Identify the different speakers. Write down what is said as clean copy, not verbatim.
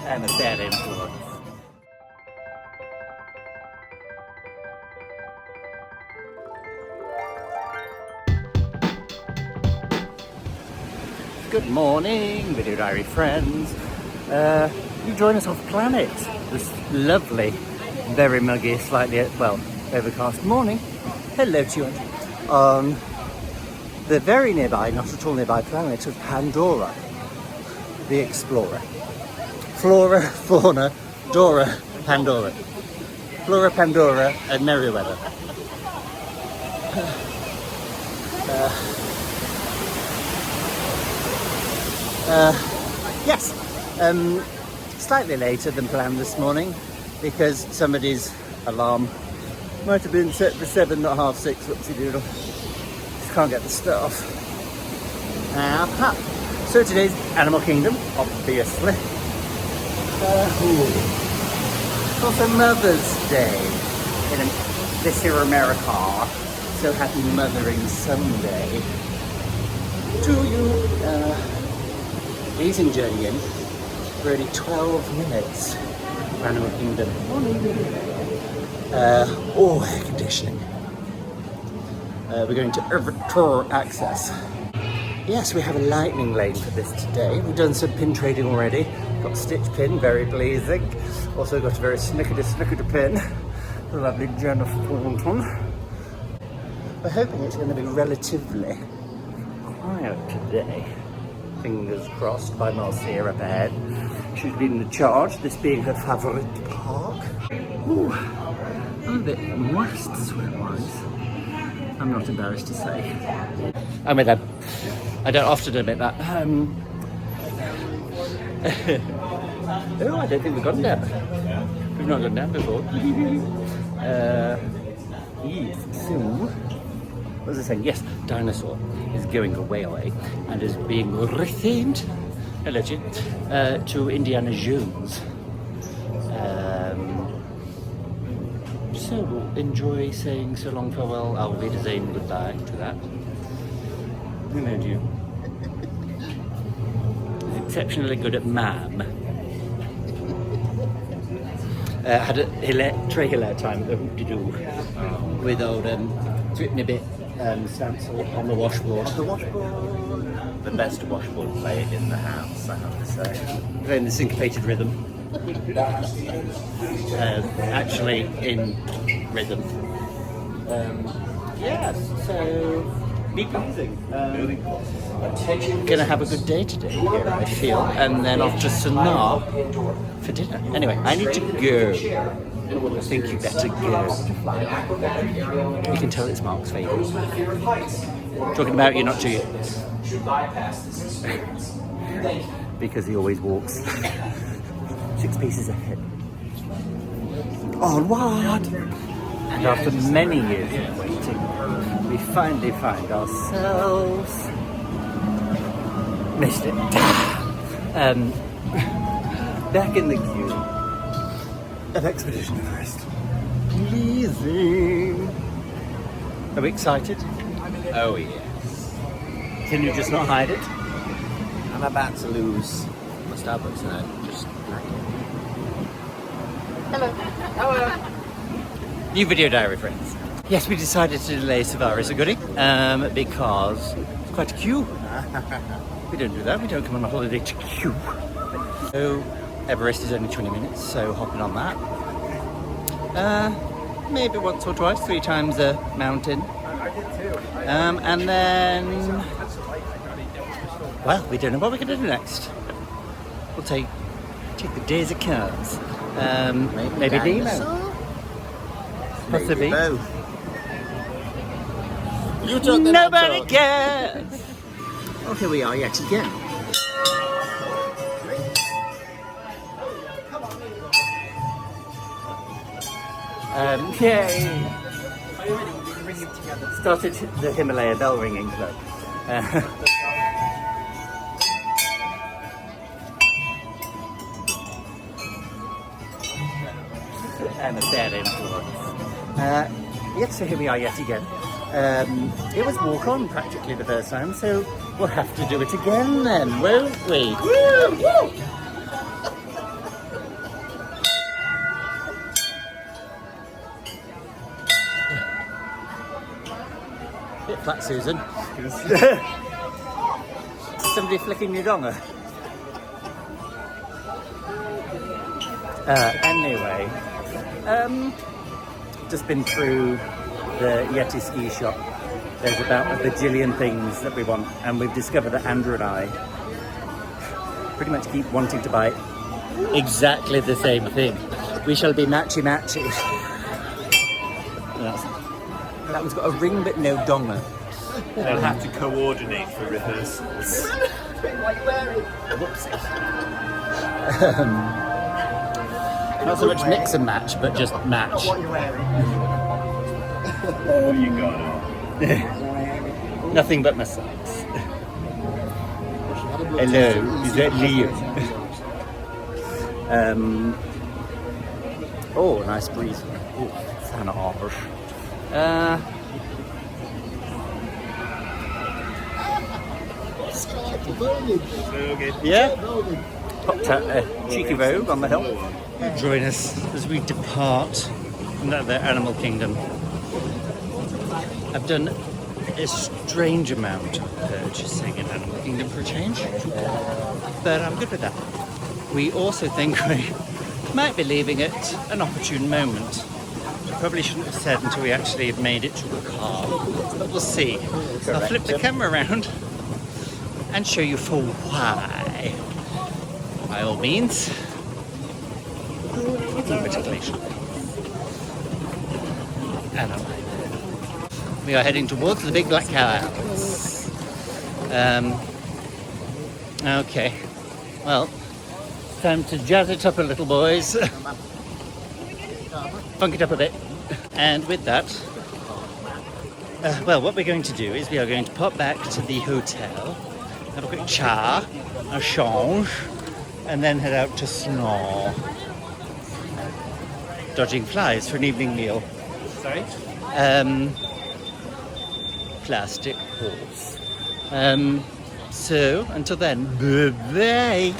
Speaker 1: and a bad influence. Good morning, Video Diary friends. You join us off planet. This lovely, very muggy, slightly, well, overcast morning. Hello to you on the very nearby, not at all nearby planet of Pandora, the Explorer. Flora, fauna, Dora, Pandora. Flora, Pandora, and Merriweather. Yes, slightly later than planned this morning because somebody's alarm might have been set for 7, not half 6, whoopsie doodle. Just can't get the stuff. So today's Animal Kingdom, obviously. It's also Mother's Day in this here America. So happy Mothering Sunday to you. Easing journey in for only 12 minutes for Animal Kingdom. All air conditioning. We're going to Overture Access. Yes, we have a lightning lane for this today. We've done some pin trading already. Got a stitch pin, very pleasing. Also got a very snickerty pin. The lovely Jennifer Thornton. We're hoping it's going to be relatively quiet today. Fingers crossed by Marcia up ahead. She's been in charge, this being her favourite park. Ooh, I'm a bit moist sweat-wise. I'm not embarrassed to say. I admit that. I don't often admit that. Oh, I don't think we've gone down. We've not gone down before. Yes, so... What was I saying? Yes, Dinosaur is going away and is being rethemed, hello to Indiana Jones. So we'll enjoy saying so long farewell, Auf Wiedersehen, goodbye to that. Hello to you. He's exceptionally good at ma'am. Had a very hilarious time at the hoop-de-doo with old Nibbit stencil on the washboard.
Speaker 2: The best washboard player in the house, I have to say.
Speaker 1: Playing the syncopated rhythm. Actually in rhythm. Yes, so be pleasing. Gonna have a good day today here, I feel, and then off to Sanaa for dinner. Anyway, I need to go. I think you better go. You can tell it's Mark's favourite. Talking about you, not to you. Because he always walks 6 paces ahead. Onward! And after many years of waiting, we finally find ourselves... Missed it. Back in the queue of Expedition Everest. Pleasing. Are we excited?
Speaker 2: Oh yes.
Speaker 1: Can you just not hide it?
Speaker 2: I'm about to lose my Starbucks and I just like it.
Speaker 1: Hello. New Video Diary friends. Yes, we decided to delay Savaris Aguri because it's quite a queue. We don't do that, we don't come on a holiday to queue. So Everest is only 20 minutes, so hopping on that. Maybe once or twice, 3 times a mountain. And then, well, we don't know what we're going to do next. We'll take the days it comes. Maybe Nemo. Possibly.
Speaker 2: Both. You talk,
Speaker 1: Nobody cares.
Speaker 2: Oh, here we are yet again.
Speaker 1: Yay! Started the Himalaya bell ringing club. And a bad influence. Yes, so here we are yet again. It was walk on practically the first time, so we'll have to do it again then, won't we? Woo! that, Susan? Somebody flicking your donger? Anyway, just been through the Yeti ski shop. There's about a bajillion things that we want, and we've discovered that Andrew and I pretty much keep wanting to buy exactly the same thing. We shall be matchy-matchy. That one's got a ring but no donger.
Speaker 2: They'll have to coordinate for rehearsals.
Speaker 1: Whoopsie. Not so much mix and match, but just match.
Speaker 2: What you got on?
Speaker 1: Nothing but my socks. Hello, is that Leo? Oh, nice breeze. Oh, fan of
Speaker 2: So good.
Speaker 1: yeah. Popped out a cheeky rogue on the hill. Join us as we depart from the animal kingdom. I've done a strange amount of purchasing in Animal Kingdom for a change, but I'm good with that. We also think we might be leaving at an opportune moment. Probably shouldn't have said until we actually have made it to a car, but we'll see. I'll flip the camera around and show you for why. By all means, articulation. And we are heading towards the big black house. Okay, well, time to jazz it up a little, boys. Funk it up a bit. And with that, well, what we're going to do is we are going to pop back to the hotel, have a quick cha, a change, and then head out to Snore, dodging flies for an evening meal.
Speaker 2: Sorry?
Speaker 1: Plastic horse. So, until then, bye-bye.